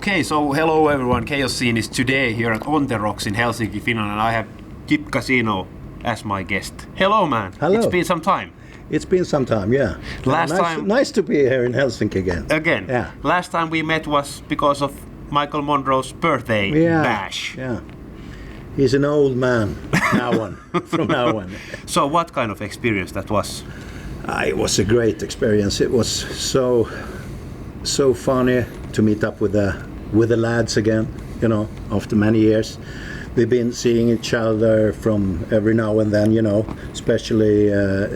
Okay, so hello everyone. Chaoszine is today here at Hanoi Rocks in Helsinki, Finland, and I have Gyp Casino as my guest. Hello, man. Hello. It's been some time. It's been some time, yeah. Nice to be here in Helsinki again. Yeah. Last time we met was because of Michael Monroe's birthday bash. Yeah. He's an old man from now on. So what kind of experience that was? It was a great experience. It was so funny to meet up with the lads again, after many years. We've been seeing each other from every now and then, especially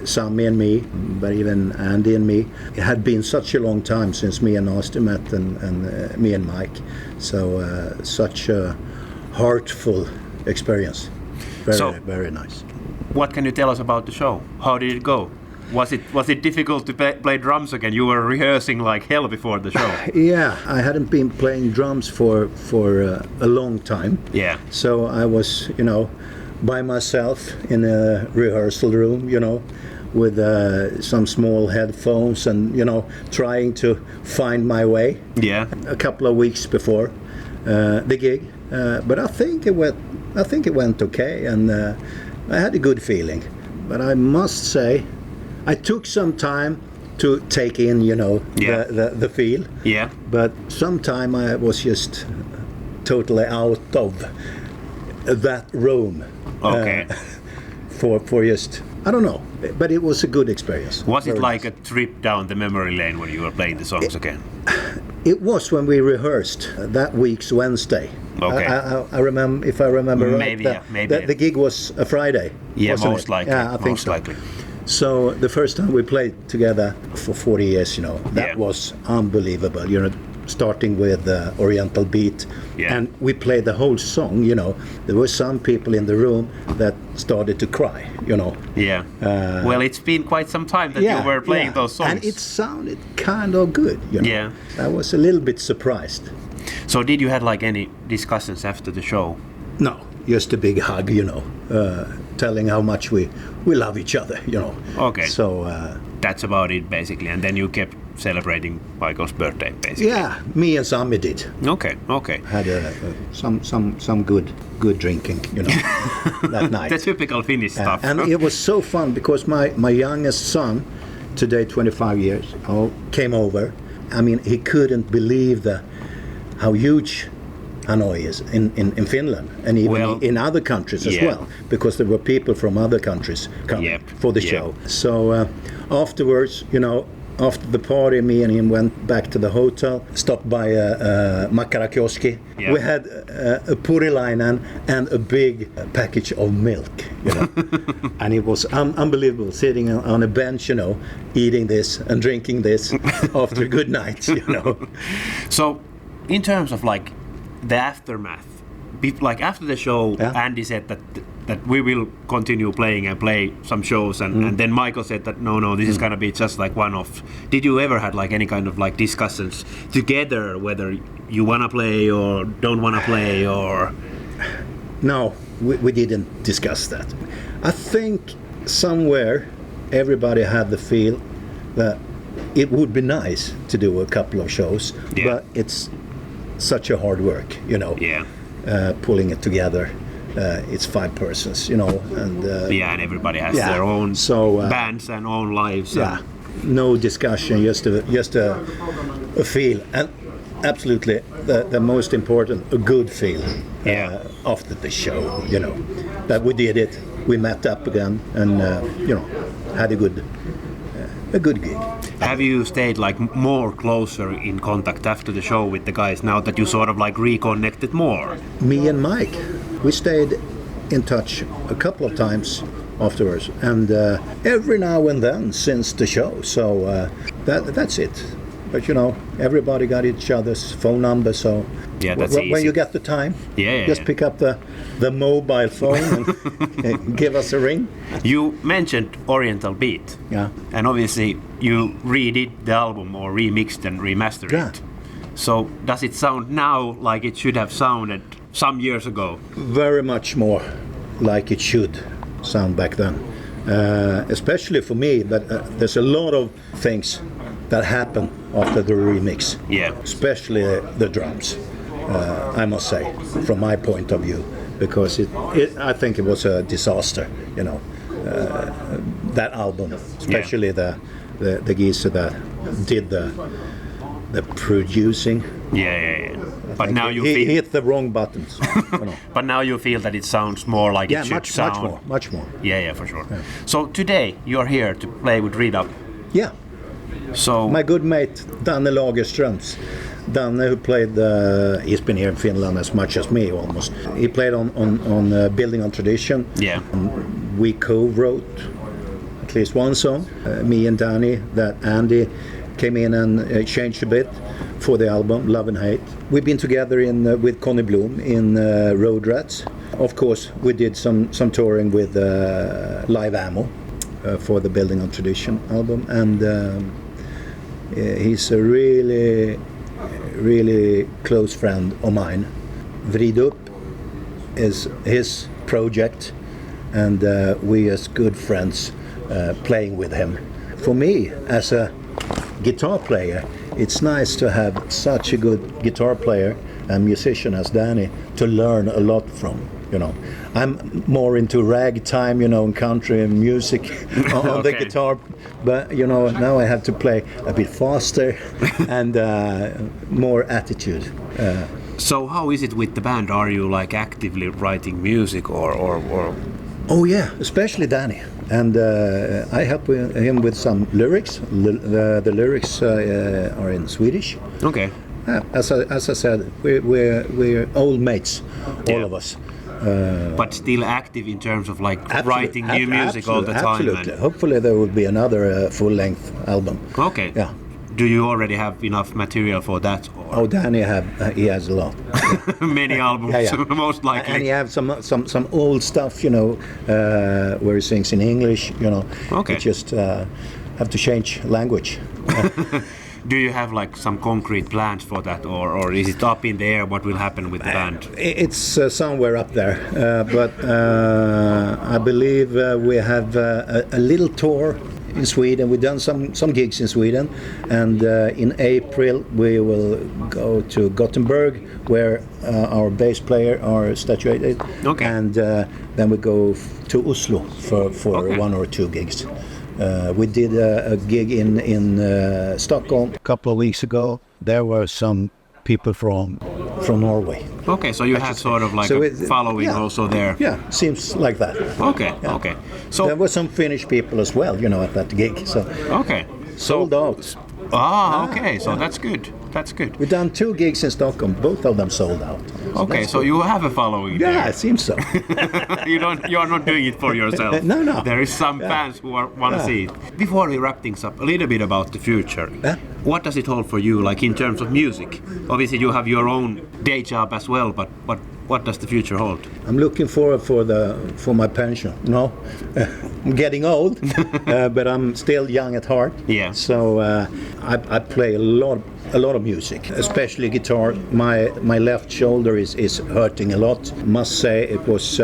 Sami and me, but even Andy and me. It had been such a long time since me and Nasty met and me and Mike. So such a heartful experience. Very nice. What can you tell us about the show? How did it go? Was it difficult to play drums again? You were rehearsing like hell before the show. Yeah, I hadn't been playing drums for a long time. Yeah. So I was, by myself in a rehearsal room, with some small headphones and, trying to find my way. Yeah. A couple of weeks before the gig, but I think it went okay, and I had a good feeling. But I must say, I took some time to take in, the feel. Yeah. But sometime I was just totally out of that room. Okay. For just, I don't know, but it was a good experience. Was it like a trip down the memory lane when you were playing the songs again? It was when we rehearsed that week's Wednesday. Okay. I remember, if I remember maybe, right. Maybe. The gig was a Friday. Yeah, wasn't most it? likely. Yeah, I think so. Likely. So the first time we played together for 40 years, that was unbelievable. Starting with the Oriental beat, and we played the whole song. There were some people in the room that started to cry. Yeah. Well, it's been quite some time that you were playing those songs, and it sounded kind of good. Yeah. I was a little bit surprised. So did you had like any discussions after the show? No, just a big hug. Telling how much we love each other. Okay. So that's about it basically, and then you kept celebrating Michael's birthday basically. Yeah, me and Sami did. Okay. Had some good drinking, that night. The typical Finnish stuff. And it was so fun because my youngest son, today 25 years old, came over. I mean, he couldn't believe how huge Hanoi is in Finland, and even in other countries as well, because there were people from other countries coming for the show. So afterwards, after the party, me and him went back to the hotel, stopped by a makkarakioski. Yeah. We had a purilainen and a big package of milk, and it was unbelievable, sitting on a bench, eating this and drinking this after a good night, So, in terms of like the aftermath, like after the show, Andy said that we will continue playing and play some shows, and then Michael said that no, this is gonna be just like one-off. Did you ever had like any kind of like discussions together whether you wanna play or don't wanna play or? No, we didn't discuss that. I think somewhere everybody had the feel that it would be nice to do a couple of shows, but it's such a hard work, pulling it together. It's 5 persons, and and everybody has their own bands and own lives. Yeah, no discussion, just a feel, and absolutely the most important, a good feel after the show. That we did it. We met up again, and had a good gig. Have you stayed like more closer in contact after the show with the guys now that you sort of like reconnected more? Me and Mike, we stayed in touch a couple of times afterwards, and every now and then since the show. So that's it. But everybody got each other's phone number, so that's easy. When you get the time, just pick up the mobile phone and give us a ring. You mentioned Oriental Beat, and obviously you redid the album or remixed and remastered it. So does it sound now like it should have sounded some years ago? Very much more like it should sound back then, especially for me. But there's a lot of things that happen after the remix, especially the drums. I must say, from my point of view, because I think it was a disaster, you know, that album, especially the geezer that did the producing. Yeah. But now he hit the wrong buttons. You know. But now you feel that it sounds more like it should sound. Much more. Yeah, for sure. Yeah. So today you're here to play with Read Up. Yeah. So my good mate Danne Lagerströms. Danne, who played, he's been here in Finland as much as me almost. He played on Building on Tradition. Yeah. We co-wrote at least one song, me and Danny, that Andy came in and changed a bit for the album Love and Hate. We've been together with Conny Blom in Road Rats. Of course, we did some touring with Live Ammo for the Building on Tradition album, and he's a really close friend of mine. Vrid Up is his project, and we as good friends playing with him. For me, as a guitar player, it's nice to have such a good guitar player and musician as Danny to learn a lot from. You know, I'm more into ragtime, you know, and country and music on the guitar, but you know, now I have to play a bit faster and more attitude. So how is it with the band? Are you like actively writing music or? Oh yeah, especially Danny, and I help him with some lyrics. The lyrics are in Swedish. Okay. As I said, we're old mates, all of us. But still active in terms of like writing new music all the time. Absolutely. Hopefully there will be another full-length album. Okay. Yeah. Do you already have enough material for that? Or? Oh, Danny he has a lot. Many albums, most likely. And he have some old stuff, you know, where he sings in English, you know. Okay. You just have to change language. Do you have like some concrete plans for that, or is it up in the air what will happen with the band? It's somewhere up there, but I believe we have a little tour in Sweden. We've done some gigs in Sweden, and in April we will go to Gothenburg, where our bass player are statuated. Okay. And then we go to Oslo for one or two gigs. We did a gig in Stockholm a couple of weeks ago. There were some people from Norway. Okay, so you have sort of like a following also there. Yeah, seems like that. Okay, yeah. Okay. So there were some Finnish people as well, you know, at that gig. So okay, sold out. Okay, so that's good. That's good. We've done two gigs in Stockholm. Both of them sold out. Okay, so you have a following. Yeah, there. it seems so. You are not doing it for yourself. No. There is some fans who want to see it. Before we wrap things up, a little bit about the future. What does it hold for you, like in terms of music? Obviously, you have your own day job as well, but what does the future hold? I'm looking forward for my pension. No, I'm getting old, but I'm still young at heart. Yeah. So I play a lot of music, especially guitar. My left shoulder is hurting a lot. Must say it was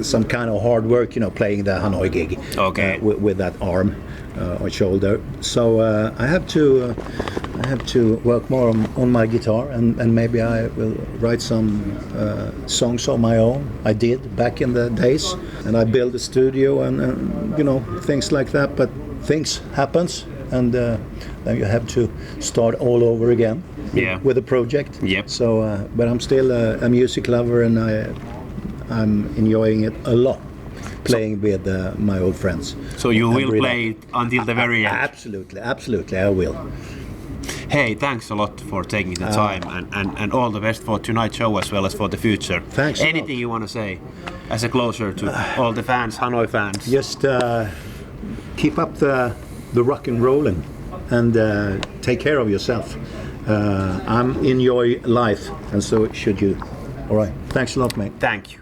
some kind of hard work, you know, playing the Hanoi gig. Okay. With that arm or shoulder. So I have to work more on my guitar, and maybe I will write some songs of my own. I did back in the days, and I built a studio and you know, things like that. But things happens, and then you have to start all over again with a project. Yep. So, but I'm still a music lover, and I'm enjoying it a lot. Playing with my old friends. So you will play until the very end? Absolutely, I will. Hey, thanks a lot for taking the time, and all the best for tonight's show as well as for the future. Thanks. Anything you want to say as a closer to all the fans, Hanoi fans? Just keep up the rock and rolling, and take care of yourself. I'm in your life, and so should you. All right. Thanks a lot, mate. Thank you.